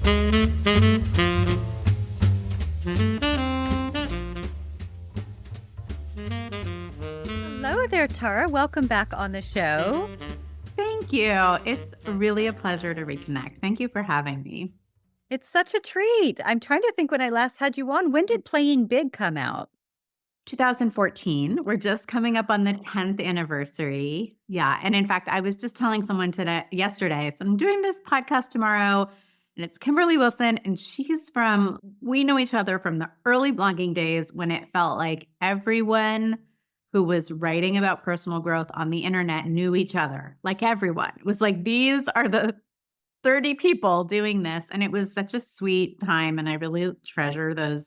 Hello there, Tara. Welcome back on the show. Thank you. It's really a pleasure to reconnect. Thank you for having me. It's such a treat. I'm trying to think when I last had you on. When did Playing Big come out? 2014. We're just coming up on the 10th anniversary. Yeah. And in fact, I was just telling someone yesterday, so I'm doing this podcast tomorrow, and it's Kimberly Wilson. And we know each other from the early blogging days when it felt like everyone who was writing about personal growth on the internet knew each other. Like everyone. It was like, these are the 30 people doing this. And it was such a sweet time. And I really treasure those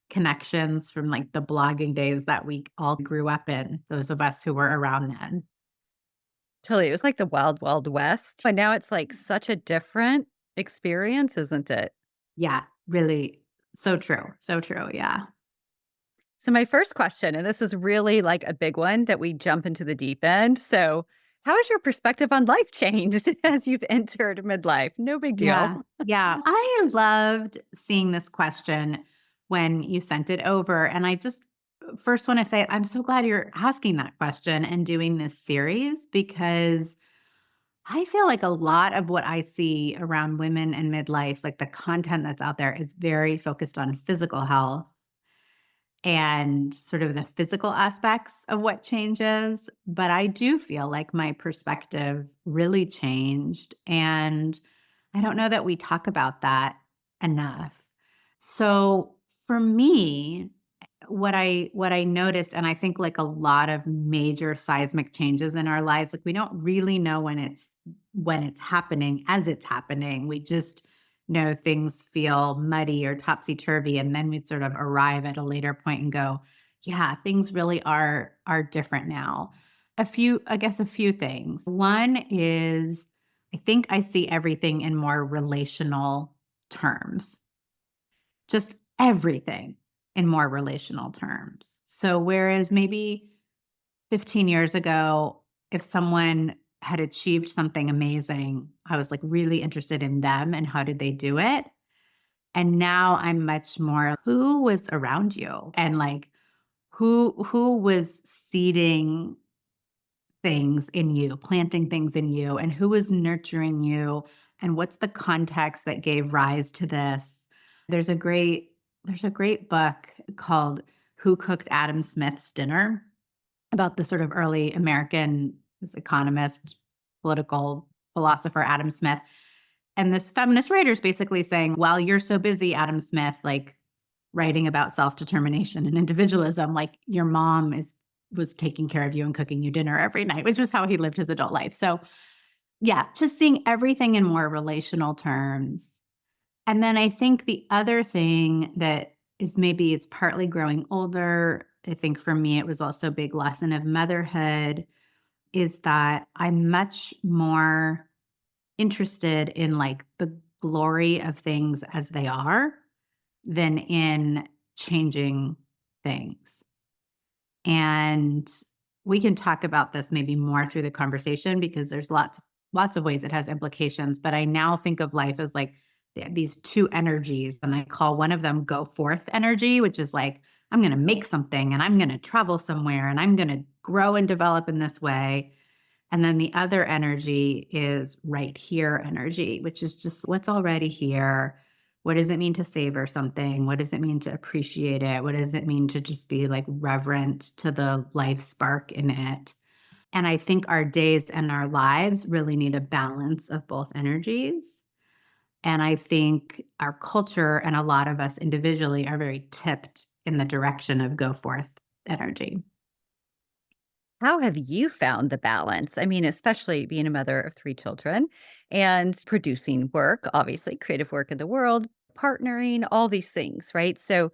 connections from like the blogging days that we all grew up in, those of us who were around then. Totally. It was like the wild, wild west. But now it's like such a different experience, isn't it? Yeah, really. So true. So true. Yeah. So, my first question, and this is really like a big one that we jump into the deep end. So, how has your perspective on life changed as you've entered midlife? No big deal. Yeah. Yeah. I loved seeing this question when you sent it over. And I just first want to say, I'm so glad you're asking that question and doing this series because I feel like a lot of what I see around women and midlife, like the content that's out there, is very focused on physical health and sort of the physical aspects of what changes. But I do feel like my perspective really changed. And I don't know that we talk about that enough. So for me, what I noticed, and I think like a lot of major seismic changes in our lives, like we don't really know when it's happening as it's happening. We just know things feel muddy or topsy-turvy, and then we sort of arrive at a later point and go, yeah, things really are different now. I guess a few things. One is I think I see everything in more relational terms. Just everything in more relational terms. So whereas maybe 15 years ago, if someone had achieved something amazing, I was like really interested in them and how did they do it? And now I'm much more who was around you and like who was seeding things in you, planting things in you, and who was nurturing you, and what's the context that gave rise to this. There's a great there's a great book called Who Cooked Adam Smith's Dinner about the sort of early American economist, political philosopher Adam Smith. And this feminist writer is basically saying, while you're so busy, Adam Smith, like writing about self-determination and individualism, like your mom was taking care of you and cooking you dinner every night, which was how he lived his adult life. So yeah, just seeing everything in more relational terms. And then I think the other thing that is maybe it's partly growing older. I think for me, it was also a big lesson of motherhood is that I'm much more interested in like the glory of things as they are than in changing things. And we can talk about this maybe more through the conversation because there's lots of ways it has implications. But I now think of life as like these two energies, and I call one of them go forth energy, which is like, I'm going to make something and I'm going to travel somewhere and I'm going to grow and develop in this way. And then the other energy is right here energy, which is just what's already here. What does it mean to savor something? What does it mean to appreciate it? What does it mean to just be like reverent to the life spark in it? And I think our days and our lives really need a balance of both energies. And I think our culture and a lot of us individually are very tipped in the direction of go forth energy. How have you found the balance? I mean, especially being a mother of three children and producing work, obviously, creative work in the world, partnering, all these things, right? So,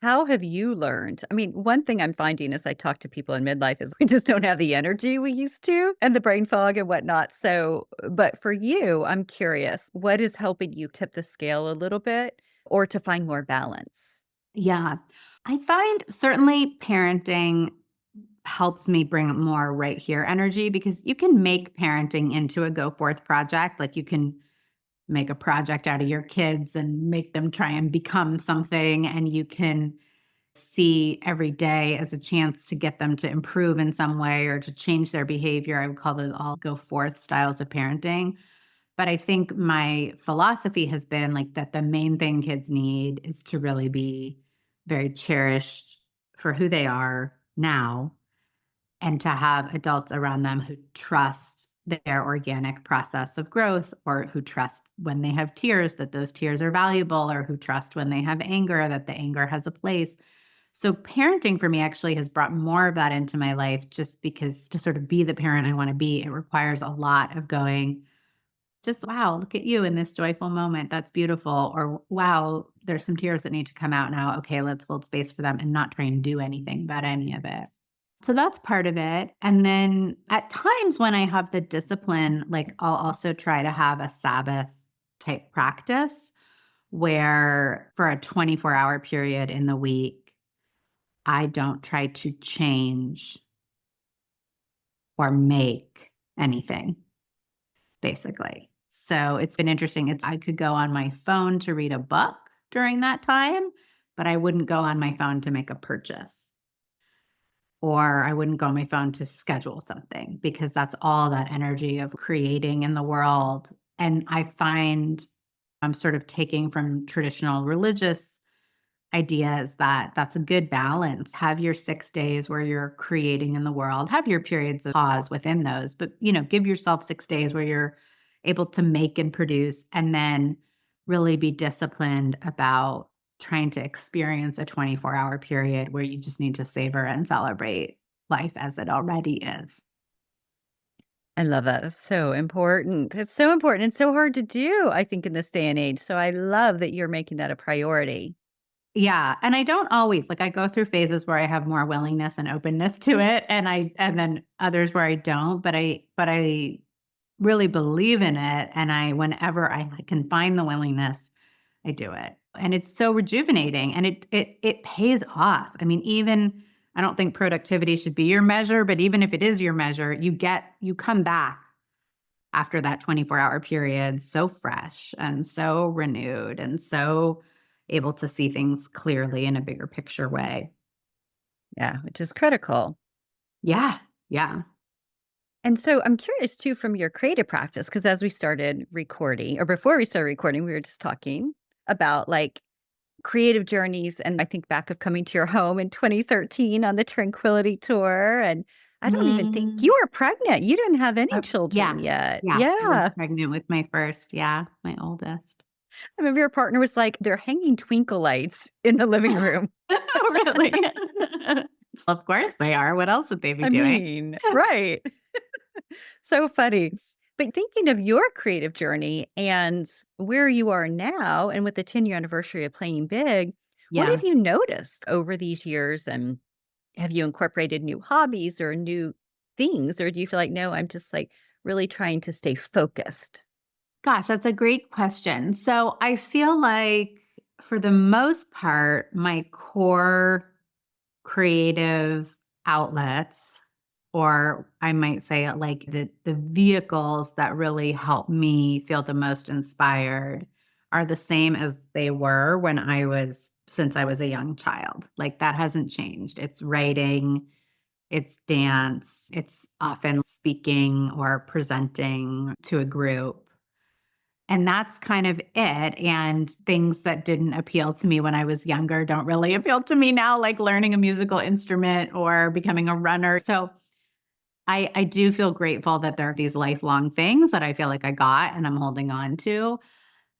how have you learned? I mean, one thing I'm finding as I talk to people in midlife is we just don't have the energy we used to and the brain fog and whatnot. So, but for you, I'm curious, what is helping you tip the scale a little bit or to find more balance? Yeah. I find certainly parenting helps me bring more right here energy because you can make parenting into a go forth project. Like you can make a project out of your kids and make them try and become something. And you can see every day as a chance to get them to improve in some way or to change their behavior. I would call those all go forth styles of parenting. But I think my philosophy has been like that the main thing kids need is to really be very cherished for who they are now and to have adults around them who trust their organic process of growth, or who trust when they have tears that those tears are valuable, or who trust when they have anger that the anger has a place. So parenting for me actually has brought more of that into my life, just because to sort of be the parent I want to be, it requires a lot of going, just wow, look at you in this joyful moment. That's beautiful. Or wow, there's some tears that need to come out now. Okay, let's hold space for them and not try and do anything about any of it. So that's part of it. And then at times when I have the discipline, like I'll also try to have a Sabbath type practice where for a 24-hour period in the week, I don't try to change or make anything, basically. So it's been interesting. I could go on my phone to read a book during that time, but I wouldn't go on my phone to make a purchase. Or I wouldn't go on my phone to schedule something, because that's all that energy of creating in the world. And I find I'm sort of taking from traditional religious ideas that that's a good balance. Have your 6 days where you're creating in the world, have your periods of pause within those, but give yourself 6 days where you're able to make and produce, and then really be disciplined about trying to experience a 24-hour period where you just need to savor and celebrate life as it already is. I love that. It's so important. It's so important. It's so hard to do, I think, in this day and age. So I love that you're making that a priority. Yeah, and I don't always like I go through phases where I have more willingness and openness to it, and then others where I don't, but I really believe in it, and I whenever I can find the willingness, I do it. And it's so rejuvenating, and it pays off. I mean, even I don't think productivity should be your measure, but even if it is your measure, you come back after that 24-hour period so fresh and so renewed and so able to see things clearly in a bigger picture way. Yeah, which is critical. Yeah. Yeah. And so I'm curious too from your creative practice, because as we started recording, or before we started recording, we were just talking about like creative journeys. And I think back of coming to your home in 2013 on the Tranquility tour. And I don't even think Mm. you were pregnant. You didn't have any children Yeah. yet. Yeah. I was Yeah. pregnant with my first. Yeah. My oldest. I remember your partner was like, they're hanging twinkle lights in the living room. Really? Of course they are. What else would they be I doing? mean, right. So funny. But thinking of your creative journey and where you are now, and with the 10-year anniversary of Playing Big, what Yeah. have you noticed over these years? And have you incorporated new hobbies or new things? Or do you feel like, no, I'm just like really trying to stay focused? Gosh, that's a great question. So I feel like for the most part, my core creative outlets, or I might say like the vehicles that really help me feel the most inspired, are the same as they were when I was since I was a young child. Like that hasn't changed. It's writing, it's dance, it's often speaking or presenting to a group. And that's kind of it. And things that didn't appeal to me when I was younger don't really appeal to me now, like learning a musical instrument or becoming a runner. So I do feel grateful that there are these lifelong things that I feel like I got and I'm holding on to.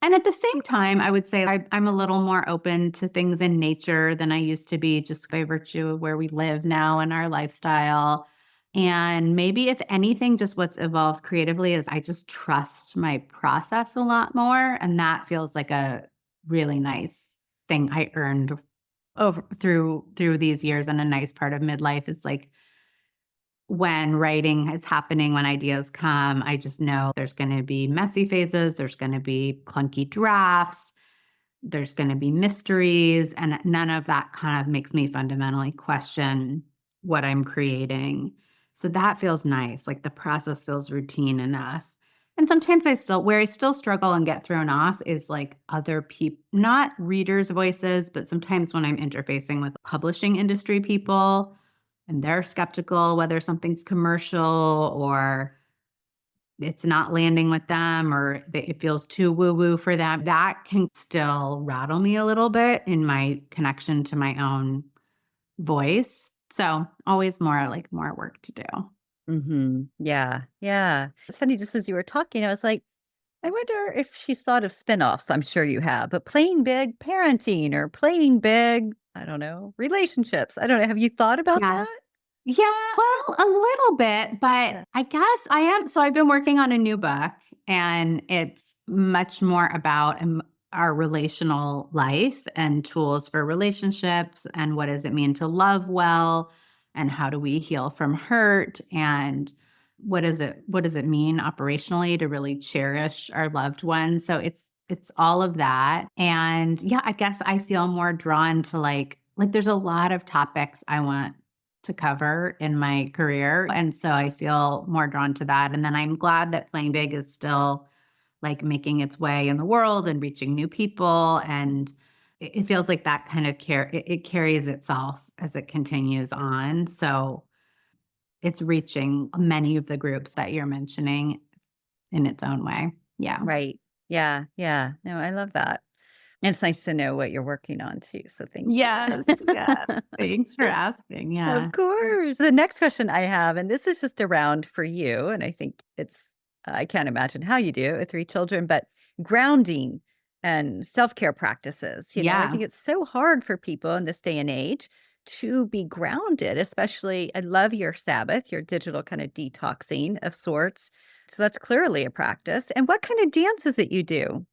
And at the same time, I would say I'm a little more open to things in nature than I used to be, just by virtue of where we live now and our lifestyle. And maybe, if anything, just what's evolved creatively is I just trust my process a lot more. And that feels like a really nice thing I earned over through these years. And a nice part of midlife is like when writing is happening, when ideas come, I just know there's going to be messy phases, there's going to be clunky drafts, there's going to be mysteries, and none of that kind of makes me fundamentally question what I'm creating. So that feels nice. Like the process feels routine enough. And sometimes where I still struggle and get thrown off is like other people, not readers' voices, but sometimes when I'm interfacing with publishing industry people and they're skeptical whether something's commercial or it's not landing with them or it feels too woo woo for them. That can still rattle me a little bit in my connection to my own voice. So always more work to do. Yeah, yeah. It's funny, just as you were talking, I was like, I wonder if she's thought of spinoffs. I'm sure you have, but playing big parenting or playing big, I don't know, relationships. I don't know. Have you thought about that? Yes. Yeah, well, a little bit, but Yeah. I guess I am. So I've been working on a new book and it's much more about our relational life and tools for relationships and what does it mean to love well and how do we heal from hurt and what does it mean operationally to really cherish our loved ones. So it's all of that. And yeah, I guess I feel more drawn to like there's a lot of topics I want to cover in my career. And so I feel more drawn to that. And then I'm glad that Playing Big is still like making its way in the world and reaching new people. And it feels like that kind of it carries itself as it continues on. So it's reaching many of the groups that you're mentioning in its own way. Yeah. Right. Yeah. Yeah. No, I love that. And it's nice to know what you're working on too. So thank Yes. you. Yes. Thanks for asking. Of Yeah. course. The next question I have, and this is just around for you, and I think I can't imagine how you do it with three children, but grounding and self care practices. I Yeah. think it's so hard for people in this day and age to be grounded, especially. I love your Sabbath, your digital kind of detoxing of sorts. So that's clearly a practice. And what kind of dance is it you do?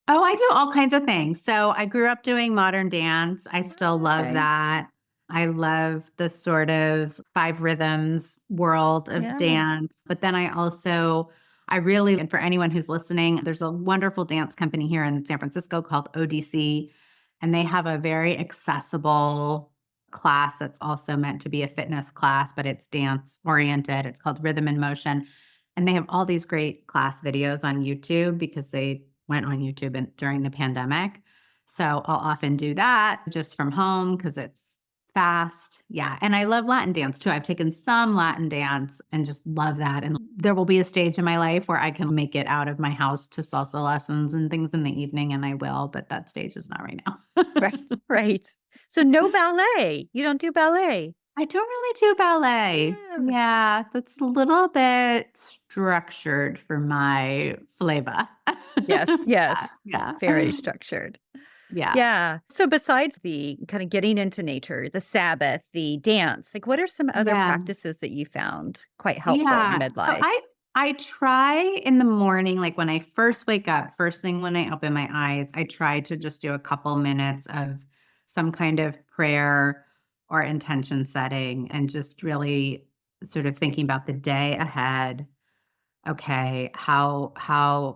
Oh, I do all kinds of things. So I grew up doing modern dance. I still love Okay. that. I love the sort of five rhythms world of Yes. dance. But then I really, and for anyone who's listening, there's a wonderful dance company here in San Francisco called ODC. And they have a very accessible class that's also meant to be a fitness class, but it's dance oriented. It's called Rhythm and Motion. And they have all these great class videos on YouTube because they went on YouTube during the pandemic. So I'll often do that just from home because it's fast. Yeah. And I love Latin dance too. I've taken some Latin dance and just love that. And there will be a stage in my life where I can make it out of my house to salsa lessons and things in the evening, and I will, but that stage is not right Right. now. Right. So no ballet. You don't do ballet. I don't really do ballet. Yeah. Yeah, that's a little bit structured for my flavor. Yes, Yeah, yes. yeah. Very structured. Yeah. Yeah. So besides the kind of getting into nature, the Sabbath, the dance, like what are some other Yeah. practices that you found quite helpful in Yeah. So midlife? I try in the morning, like when I first wake up, first thing when I open my eyes, I try to just do a couple minutes of some kind of prayer or intention setting and just really sort of thinking about the day ahead. Okay, how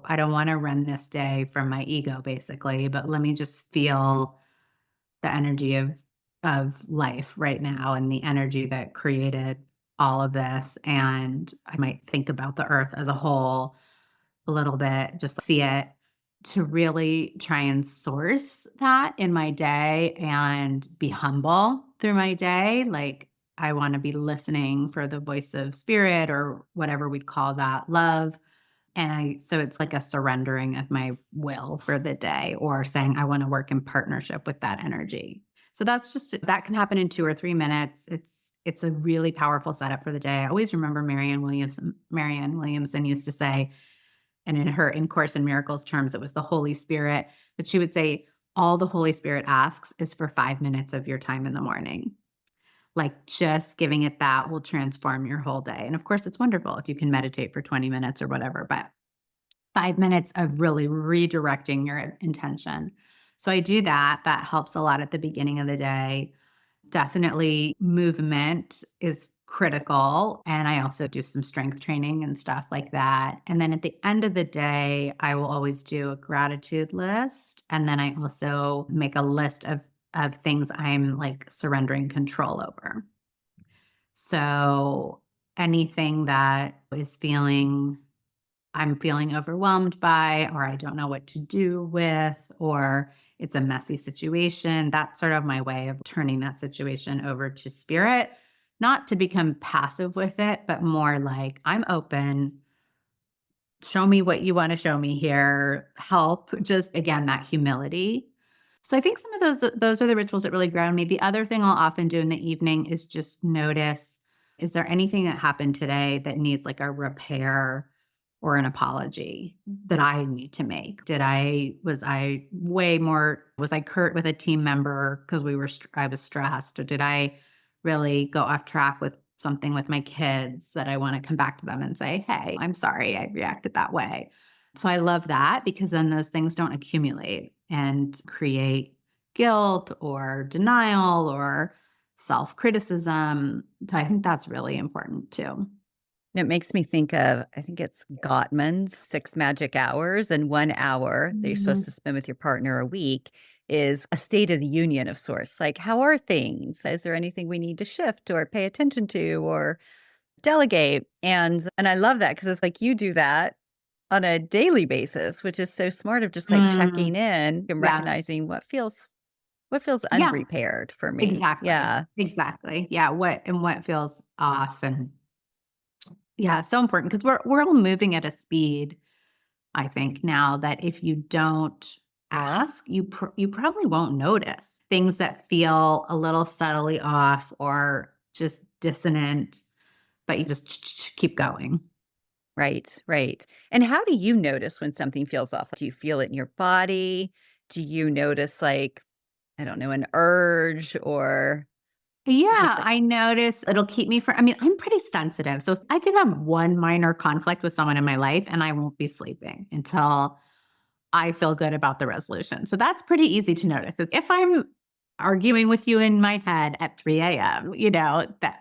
I don't want to run this day from my ego basically, but let me just feel the energy of life right now and the energy that created all of this. And I might think about the earth as a whole a little bit, just see it to really try and source that in my day and be humble through my day. Like, I want to be listening for the voice of spirit or whatever we'd call that, love. So it's like a surrendering of my will for the day or saying I want to work in partnership with that energy. So that can happen in 2 or 3 minutes. It's a really powerful setup for the day. I always remember Marianne Williamson used to say, and in her In Course in Miracles terms, it was the Holy Spirit, but she would say, all the Holy Spirit asks is for 5 minutes of your time in the morning. Like just giving it that will transform your whole day. And of course, it's wonderful if you can meditate for 20 minutes or whatever, but 5 minutes of really redirecting your intention. So I do that. That helps a lot at the beginning of the day. Definitely movement is critical. And I also do some strength training and stuff like that. And then at the end of the day, I will always do a gratitude list. And then I also make a list of things I'm like surrendering control over. So anything that is feeling I'm feeling overwhelmed by, or I don't know what to do with, or it's a messy situation. That's sort of my way of turning that situation over to spirit, not to become passive with it, but more like I'm open. Show me what you want to show me here. Help. Just again, that humility. So I think some of those are the rituals that really ground me. The other thing I'll often do in the evening is just notice, is there anything that happened today that needs like a repair or an apology that I need to make? Was I curt with a team member because I was stressed, or did I really go off track with something with my kids that I want to come back to them and say, "Hey, I'm sorry I reacted that way." So I love that because then those things don't accumulate and create guilt or denial or self-criticism. So I think that's really important too. And it makes me think of, I think it's Gottman's 6 magic hours, and 1 hour that you're supposed Mhm. to spend with your partner a week is a state of the union of sorts. Like, how are things? Is there anything we need to shift or pay attention to or delegate? And I love that because it's like you do that on a daily basis, which is so smart of just like checking Mm, in and yeah. recognizing what feels Yeah, unrepaired for me. exactly. Yeah. Exactly. Yeah, what feels off, and yeah, it's so important because we're all moving at a speed, I think now, that if you don't ask, you probably won't notice things that feel a little subtly off or just dissonant, but you just keep going. Right, right. And how do you notice when something feels off? Do you feel it in your body? Do you notice, like, I don't know, an urge or just Yeah, like, I notice it'll keep me from, I mean, I'm pretty sensitive. So I could have one minor conflict with someone in my life and I won't be sleeping until I feel good about the resolution. So that's pretty easy to notice. It's if I'm arguing with you in my head at 3 a.m., that.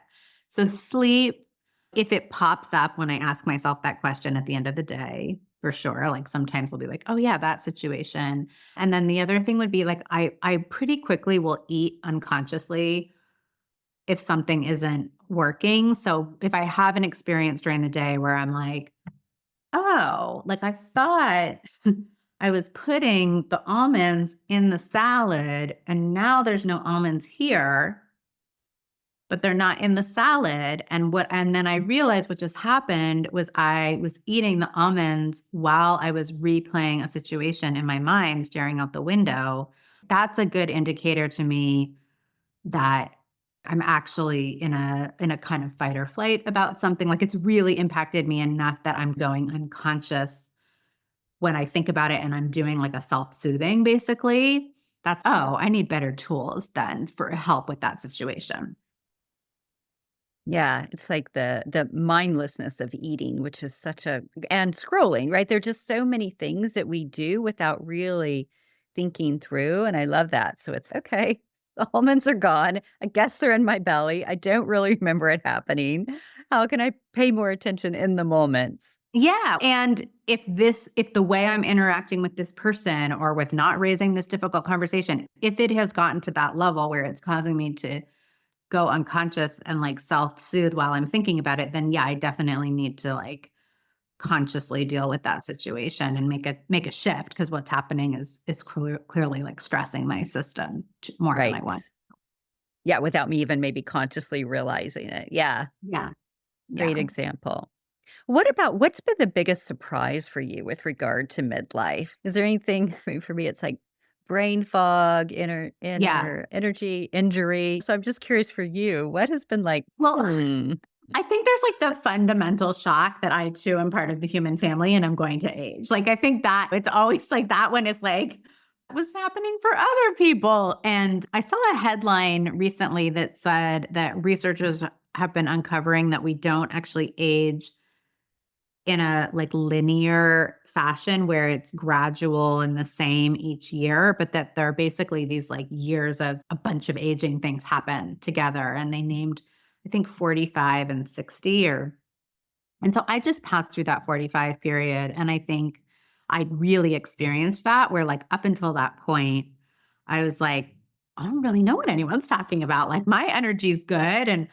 So sleep, if it pops up when I ask myself that question at the end of the day, for sure. Like sometimes I'll be like, oh yeah, that situation. And then the other thing would be like, I pretty quickly will eat unconsciously if something isn't working. So if I have an experience during the day where I'm like, oh, like I thought I was putting the almonds in the salad and now there's no almonds here, but they're not in the salad. And then I realized what just happened was I was eating the almonds while I was replaying a situation in my mind, staring out the window. That's a good indicator to me that I'm actually in a kind of fight or flight about something. Like it's really impacted me enough that I'm going unconscious when I think about it and I'm doing like a self-soothing basically. That's, oh, I need better tools then for help with that situation. yeah, it's like the mindlessness of eating, which is such a and scrolling, right? There're just so many things that we do without really thinking through, and I love that. So it's okay. The almonds are gone. I guess they're in my belly. I don't really remember it happening. How can I pay more attention in the moments? Yeah. And if the way I'm interacting with this person or with not raising this difficult conversation, if it has gotten to that level where it's causing me to go unconscious and like self-soothe while I'm thinking about it, then yeah, I definitely need to like consciously deal with that situation and make a shift because what's happening is clearly like stressing my system more than I Right. want. Yeah, without me even maybe consciously realizing it. Yeah, Yeah. great Yeah. example. What's been the biggest surprise for you with regard to midlife? Is there anything, I mean, for me, it's like brain fog, Yeah. inner energy, injury. So I'm just curious for you, what has been like, Well, hmm, I think there's like the fundamental shock that I too am part of the human family and I'm going to age. Like I think that it's always like that one is like what's happening for other people. And I saw a headline recently that said that researchers have been uncovering that we don't actually age in a like linear fashion where it's gradual and the same each year, but that there are basically these like years of a bunch of aging things happen together. And they named, I think, 45 and 60 or, and so I just passed through that 45 period. And I think I really experienced that where like up until that point, I was like, I don't really know what anyone's talking about. Like my energy's good and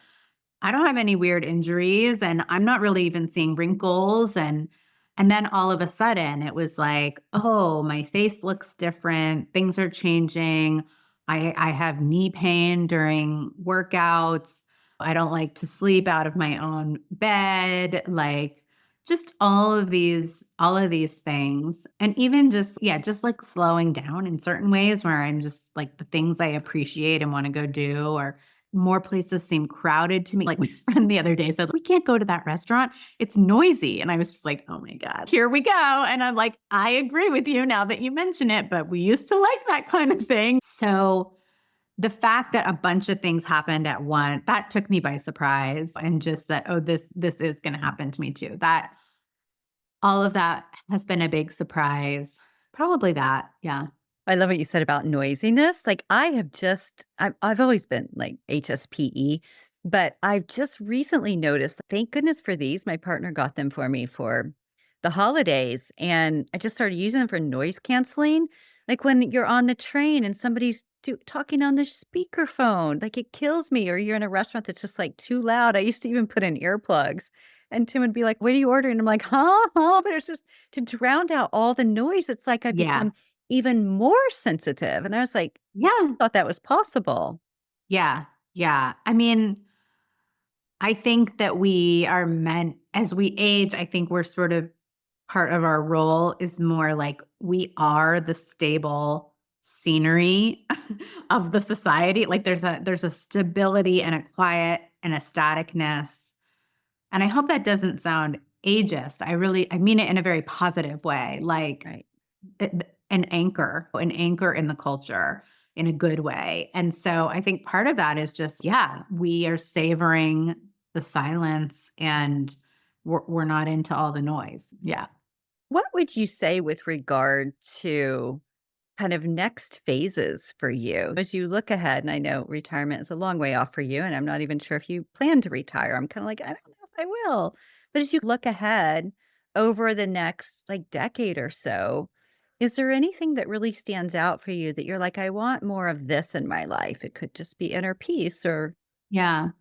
I don't have any weird injuries and I'm not really even seeing wrinkles. And And then all of a sudden, it was like, "Oh, my face looks different. Things are changing. I have knee pain during workouts. I don't like to sleep out of my own bed." Like, just all of these things. And even just yeah, just like slowing down in certain ways where I'm just like the things I appreciate and want to go do, or more places seem crowded to me. Like my friend the other day said, "We can't go to that restaurant. It's noisy." And I was just like, "Oh my God, here we go." And I'm like, I agree with you now that you mention it, but we used to like that kind of thing. So the fact that a bunch of things happened at once, that took me by surprise. And just that, oh, this is gonna happen to me too. That all of that has been a big surprise. Probably that. Yeah. I love what you said about noisiness. Like I've always been like HSPE, but I've just recently noticed, thank goodness for these. My partner got them for me for the holidays and I just started using them for noise canceling. Like when you're on the train and somebody's talking on the speakerphone, like it kills me. Or you're in a restaurant that's just like too loud. I used to even put in earplugs and Tim would be like, "What are you ordering?" I'm like, huh, huh. But it's just to drown out all the noise. It's like I Yeah. become even more sensitive, and I was like, Yeah. thought that was possible. Yeah. Yeah. I mean, I think that we are meant as we age, I think we're sort of part of our role is more like we are the stable scenery of the society. Like there's a stability and a quiet and a staticness. And I hope that doesn't sound ageist. I mean it in a very positive way. Like Right. an anchor in the culture in a good way. And so I think part of that is just, yeah, we are savoring the silence and we're not into all the noise. Yeah. What would you say with regard to kind of next phases for you as you look ahead? And I know retirement is a long way off for you, and I'm not even sure if you plan to retire. I'm kind of like, I don't know if I will. But as you look ahead over the next like decade or so, is there anything that really stands out for you that you're like, I want more of this in my life? It could just be inner peace or Yeah.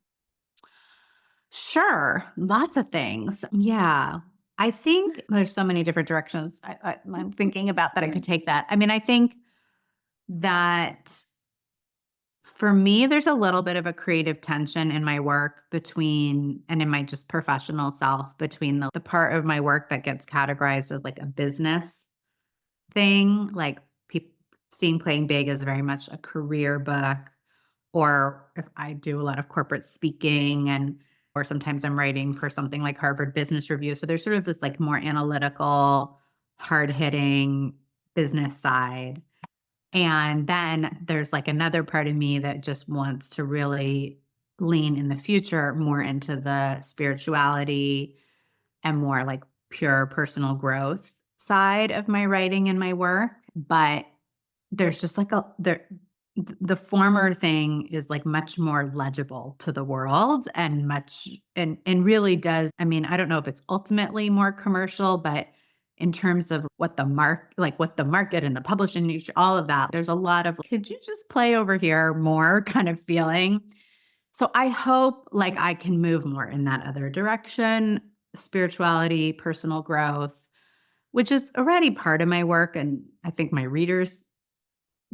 Sure. Lots of things. Yeah. I think there's so many different directions I'm thinking about that I could take that. I mean, I think that for me, there's a little bit of a creative tension in my work between and in my just professional self between the part of my work that gets categorized as like a business thing, like people seeing Playing Big is very much a career book, or if I do a lot of corporate speaking and or sometimes I'm writing for something like Harvard Business Review. So there's sort of this like more analytical, hard-hitting business side. And then there's like another part of me that just wants to really lean in the future more into the spirituality and more like pure personal growth side of my writing and my work. But there's just like the former thing is like much more legible to the world and much and really does. I mean, I don't know if it's ultimately more commercial, but in terms of what the market and the publishing industry, all of that, there's a lot of could you just play over here more kind of feeling. So I hope like I can move more in that other direction, spirituality, personal growth, which is already part of my work. And I think my readers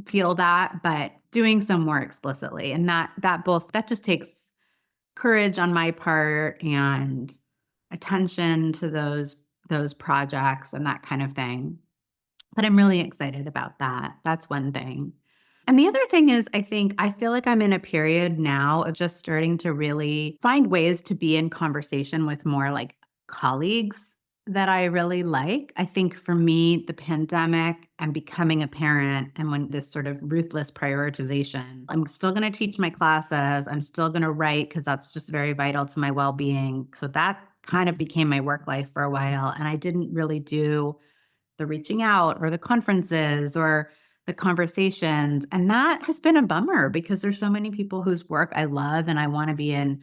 feel that, but doing so more explicitly. And that just takes courage on my part and attention to those projects and that kind of thing. But I'm really excited about that. That's one thing. And the other thing is, I feel like I'm in a period now of just starting to really find ways to be in conversation with more like colleagues that I really like. I think for me, the pandemic and becoming a parent and when this sort of ruthless prioritization, I'm still going to teach my classes. I'm still going to write because that's just very vital to my well being. So that kind of became my work life for a while. And I didn't really do the reaching out or the conferences or the conversations. And that has been a bummer because there's so many people whose work I love and I want to be in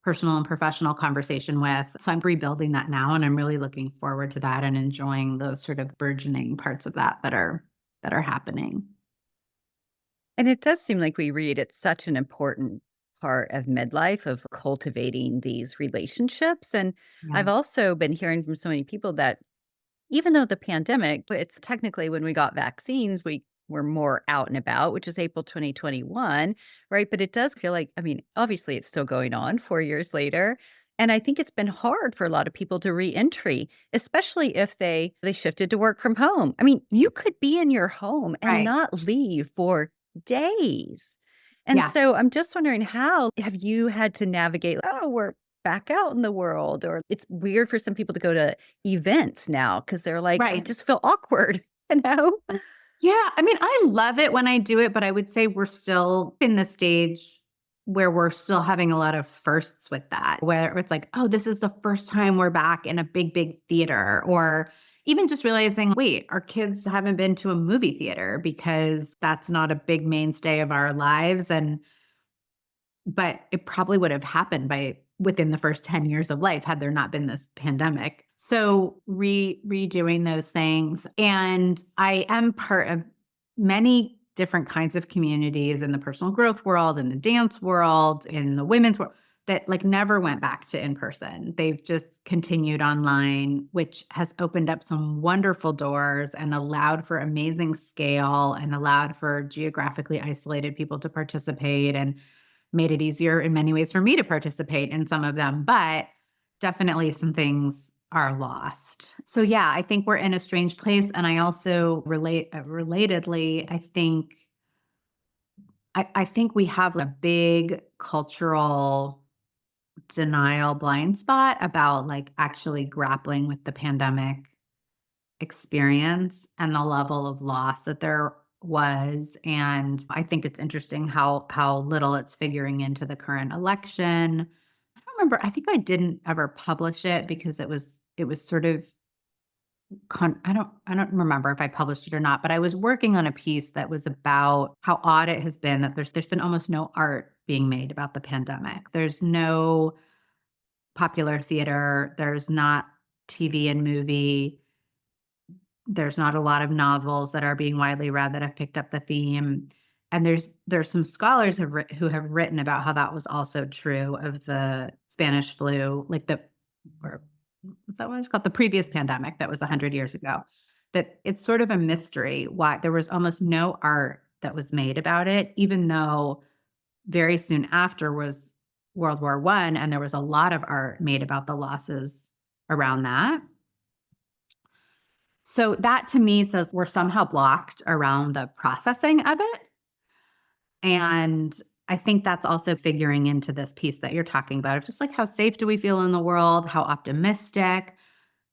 personal and professional conversation with. So I'm rebuilding that now and I'm really looking forward to that and enjoying those sort of burgeoning parts of that are happening. and it does seem like we read it's such an important part of midlife of cultivating these relationships, and Yeah. I've also been hearing from so many people that even though the pandemic, it's technically when we got vaccines, we were more out and about, which is April 2021, right? But it does feel like, I mean, obviously it's still going on 4 years later. And I think it's been hard for a lot of people to reentry, especially if they shifted to work from home. I mean, you could be in your home and Right. not leave for days. And Yeah. so I'm just wondering, how have you had to navigate, oh, we're back out in the world, or it's weird for some people to go to events now because 'cause they're like, "I Right. just feel awkward," you know? Yeah, I mean, I love it when I do it, but I would say we're still in the stage where we're still having a lot of firsts with that, where it's like, oh, this is the first time we're back in a big, big theater, or even just realizing, wait, our kids haven't been to a movie theater because that's not a big mainstay of our lives. But it probably would have happened by within the first 10 years of life had there not been this pandemic. So redoing those things. And I am part of many different kinds of communities in the personal growth world, in the dance world, in the women's world that like never went back to in person. They've just continued online, which has opened up some wonderful doors and allowed for amazing scale and allowed for geographically isolated people to participate and made it easier in many ways for me to participate in some of them, but definitely some things are lost. So yeah, I think we're in a strange place, and I also relatedly, I think we have a big cultural denial blind spot about like actually grappling with the pandemic experience and the level of loss that there was. And I think it's interesting how little it's figuring into the current election. I don't remember. I think I didn't ever publish it because it was sort of I don't remember if I published it or not, but I was working on a piece that was about how odd it has been that there's been almost no art being made about the pandemic. There's no popular theater, there's not TV and movie. There's not a lot of novels that are being widely read that have picked up the theme, and there's some scholars who have written about how that was also true of the Spanish flu, like the or was that what it's called? The previous pandemic that was 100 years ago. That it's sort of a mystery why there was almost no art that was made about it, even though very soon after was World War One, and there was a lot of art made about the losses around that. So that to me says we're somehow blocked around the processing of it. And I think that's also figuring into this piece that you're talking about of just like how safe do we feel in the world? How optimistic?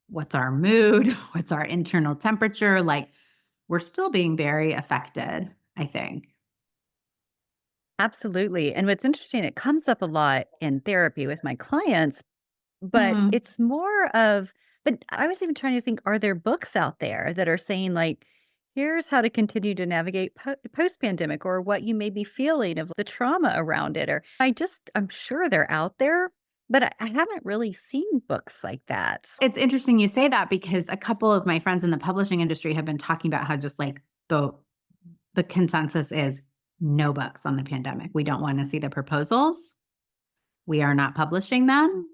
What's our mood? What's our internal temperature? Like we're still being very affected, I think. Absolutely, and what's interesting, it comes up a lot in therapy with my clients, but Mhm. it's more of, but I was even trying to think, are there books out there that are saying, like, "Here's how to continue to navigate post-pandemic," or what you may be feeling of the trauma around it, or I'm sure they're out there, but I haven't really seen books like that. It's interesting you say that because a couple of my friends in the publishing industry have been talking about how just like the consensus is no books on the pandemic. We don't want to see the proposals. We are not publishing them.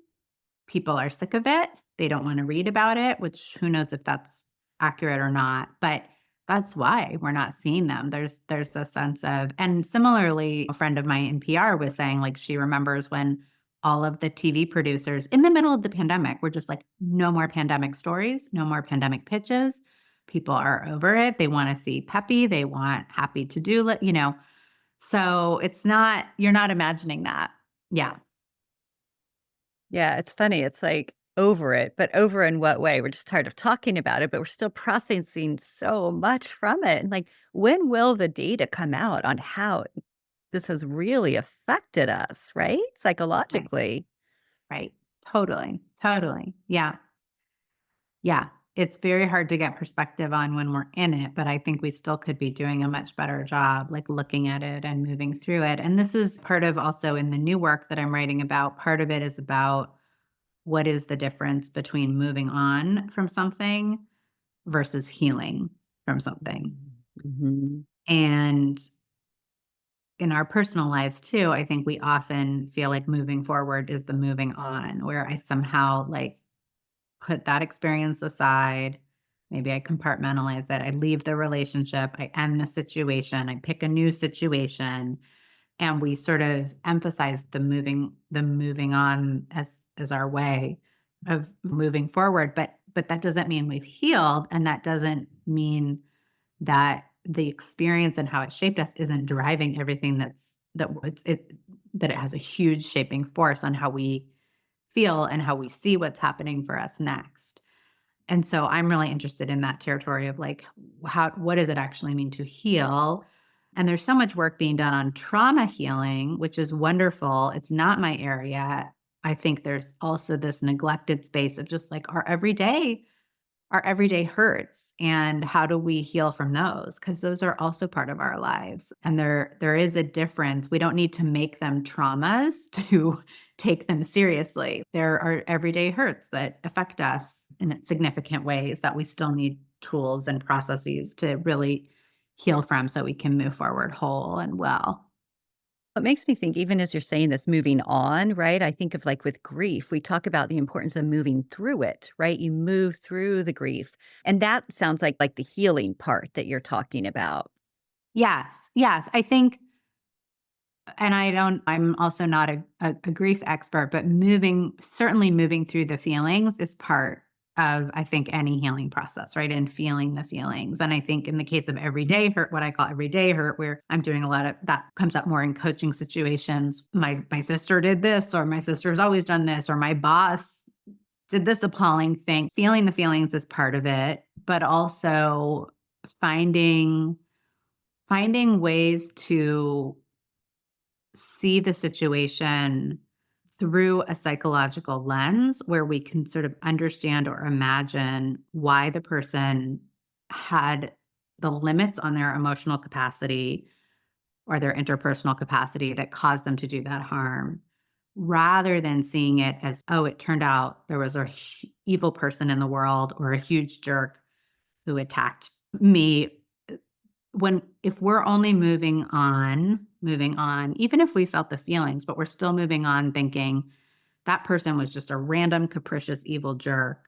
People are sick of it. They don't want to read about it, which who knows if that's accurate or not, but that's why we're not seeing them. There's a sense of, and similarly, a friend of mine in PR was saying like she remembers when all of the TV producers in the middle of the pandemic were just like, no more pandemic stories, no more pandemic pitches. People are over it. They want to see peppy. They want happy to do it, you know. So it's not, you're not imagining that. Yeah. Yeah, it's funny. It's like over it, but over in what way? We're just tired of talking about it, but we're still processing so much from it. And like, when will the data come out on how this has really affected us, right? Right. Psychologically. Right. Totally. Totally. Yeah. Yeah. It's very hard to get perspective on when we're in it, but I think we still could be doing a much better job, like looking at it and moving through it. And this is part of also in the new work that I'm writing about. Part of it is about what is the difference between moving on from something versus healing from something. Mhm. And in our personal lives too, I think we often feel like moving forward is the moving on, where I somehow like put that experience aside Maybe I compartmentalize it. I leave the relationship, I end the situation, I pick a new situation, and we sort of emphasize the moving on as our way of moving forward, but that doesn't mean we've healed, and that doesn't mean that the experience and how it shaped us isn't driving everything that it has a huge shaping force on how we feel and how we see what's happening for us next. And so I'm really interested in that territory of like, what does it actually mean to heal? And there's so much work being done on trauma healing, which is wonderful. It's not my area. I think there's also this neglected space of just like our everyday hurts, and how do we heal from those, because those are also part of our lives, and there is a difference. We don't need to make them traumas to take them seriously. There are everyday hurts that affect us in significant ways that we still need tools and processes to really heal from so we can move forward whole and well. It makes me think, even as you're saying this, moving on, right? I think of like with grief, we talk about the importance of moving through it, right? You move through the grief. And that sounds like the healing part that you're talking about. Yes, yes, I think. And I'm also not a grief expert, but certainly moving through the feelings is part of, I think, any healing process, right? And feeling the feelings. And I think in the case of everyday hurt, what I call everyday hurt, where I'm doing a lot of that comes up more in coaching situations. My sister did this, or my sister's always done this, or my boss did this appalling thing. Feeling the feelings is part of it, but also finding finding ways to see the situation through a psychological lens where we can sort of understand or imagine why the person had the limits on their emotional capacity or their interpersonal capacity that caused them to do that harm, rather than seeing it as, oh, it turned out there was a evil person in the world or a huge jerk who attacked me. If we're only moving on, even if we felt the feelings, but we're still moving on thinking that person was just a random, capricious, evil jerk,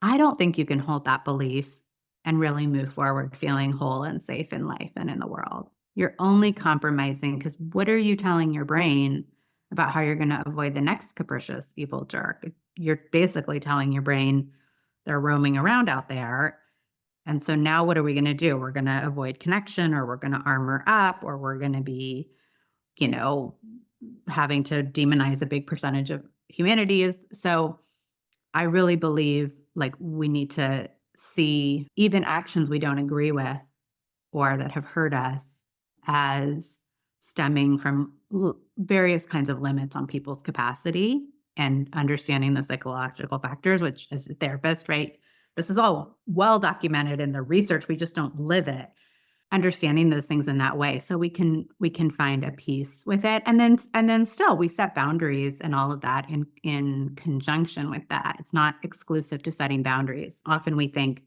I don't think you can hold that belief and really move forward feeling whole and safe in life and in the world. You're only compromising, because what are you telling your brain about how you're going to avoid the next capricious, evil jerk? You're basically telling your brain they're roaming around out there, and so now what are we going to do? We're going to avoid connection, or we're going to armor up, or we're going to be, you know, having to demonize a big percentage of humanity. So I really believe like we need to see even actions we don't agree with or that have hurt us as stemming from various kinds of limits on people's capacity, and understanding the psychological factors, which as a therapist, right? This is all well documented in the research. We just don't live it. Understanding those things in that way so we can find a peace with it, and then still we set boundaries and all of that in conjunction with that. It's not exclusive to setting boundaries. Often we think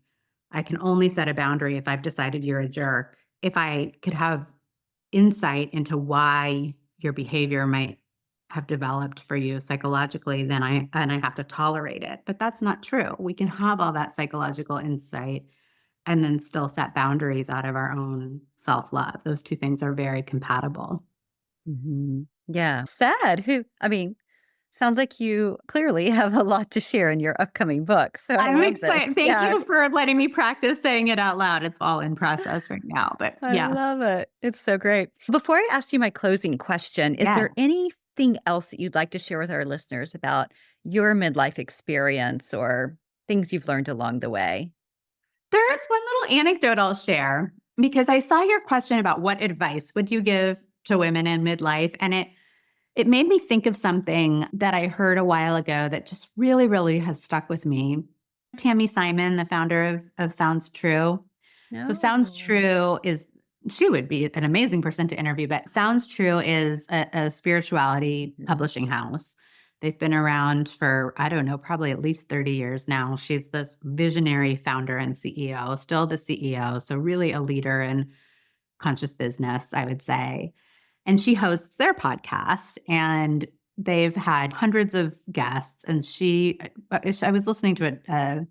I can only set a boundary if I've decided you're a jerk. If I could have insight into why your behavior might have developed for you psychologically, then I have to tolerate it. But that's not true. We can have all that psychological insight and then still set boundaries out of our own self-love. Those two things are very compatible. Mhm. Yeah. Sad. I mean, sounds like you clearly have a lot to share in your upcoming book. So I I'm love this. excited. Thank Yeah. you for letting me practice saying it out loud. It's all in process right now, but I yeah. love it. It's so great. Before I ask you my closing question, is Yeah. there anything else that you'd like to share with our listeners about your midlife experience or things you've learned along the way? There is one little anecdote I'll share, because I saw your question about what advice would you give to women in midlife, and it made me think of something that I heard a while ago that just really, really has stuck with me. Tammy Simon, the founder of Sounds True. So Sounds No. True is she would be an amazing person to interview, but Sounds True is a spirituality Mhm. publishing house. They've been around for, I don't know, probably at least 30 years now. She's this visionary founder and CEO, still the CEO. So really a leader in conscious business, I would say. And she hosts their podcast, and they've had hundreds of guests. And I was listening to it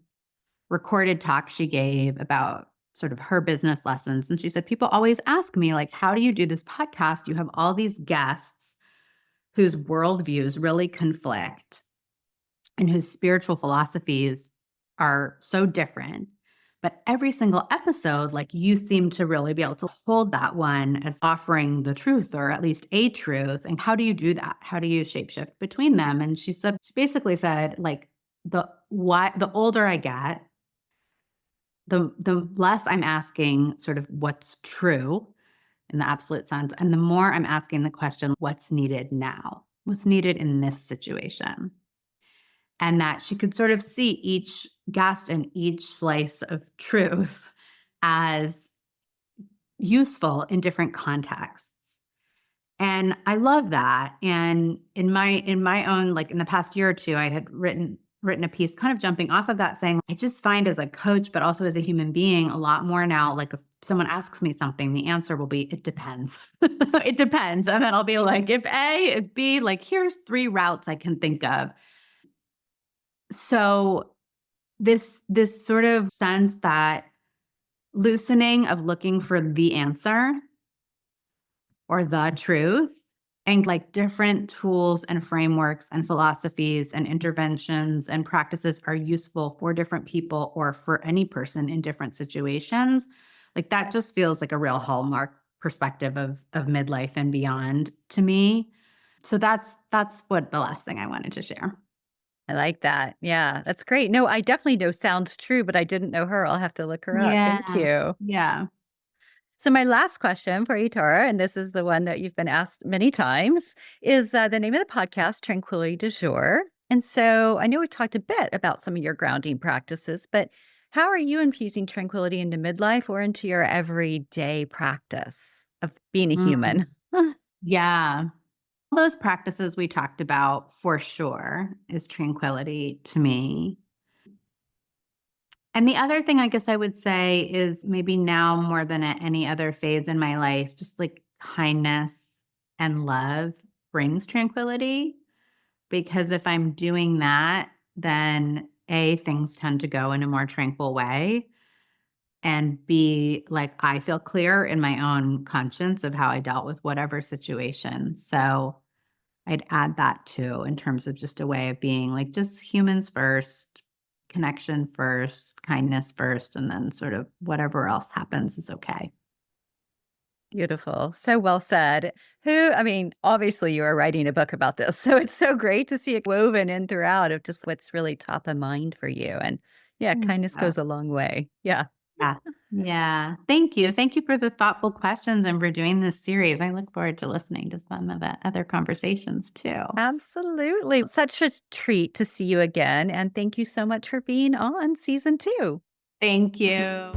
recorded talk she gave about sort of her business lessons. And she said, people always ask me, like, how do you do this podcast? You have all these guests whose worldviews really conflict and whose spiritual philosophies are so different. But every single episode, like you seem to really be able to hold that one as offering the truth or at least a truth. And how do you do that? How do you shapeshift between them? And she basically said, like, the older I get, the less I'm asking sort of what's true in the absolute sense. And the more I'm asking the question, what's needed now? What's needed in this situation? And that she could sort of see each guest and each slice of truth as useful in different contexts. And I love that. And in my own, like in the past year or two, I had written a piece kind of jumping off of that, saying I just find as a coach, but also as a human being, a lot more now, like if someone asks me something, the answer will be, it depends. It depends. And then I'll be like, if A, if B, like here's 3 routes I can think of. So this sort of sense that loosening of looking for the answer or the truth, and like different tools and frameworks and philosophies and interventions and practices are useful for different people or for any person in different situations. Like that just feels like a real hallmark perspective of midlife and beyond to me. So that's what the last thing I wanted to share. I like that. Yeah, that's great. No, I definitely know sounds true, but I didn't know her. I'll have to look her up. Thank Yeah. you. Yeah. So my last question for you, Tara, and this is the one that you've been asked many times, is the name of the podcast, Tranquility du Jour. And so I know we talked a bit about some of your grounding practices, but how are you infusing tranquility into midlife or into your everyday practice of being a Mm. human? Yeah. All those practices we talked about for sure is tranquility to me. And the other thing I guess I would say is maybe now more than at any other phase in my life, just like kindness and love brings tranquility. Because if I'm doing that, then A, things tend to go in a more tranquil way. And B, like I feel clear in my own conscience of how I dealt with whatever situation. So I'd add that too in terms of just a way of being like just humans first, connection first, kindness first, and then sort of whatever else happens is okay. Beautiful. So well said. I mean, obviously you are writing a book about this. So it's so great to see it woven in throughout of just what's really top of mind for you. And yeah, kindness Yeah. goes a long way. Yeah. Yeah. Yeah. Thank you. Thank you for the thoughtful questions and for doing this series. I look forward to listening to some of the other conversations too. Absolutely. Such a treat to see you again. And thank you so much for being on season 2. Thank you.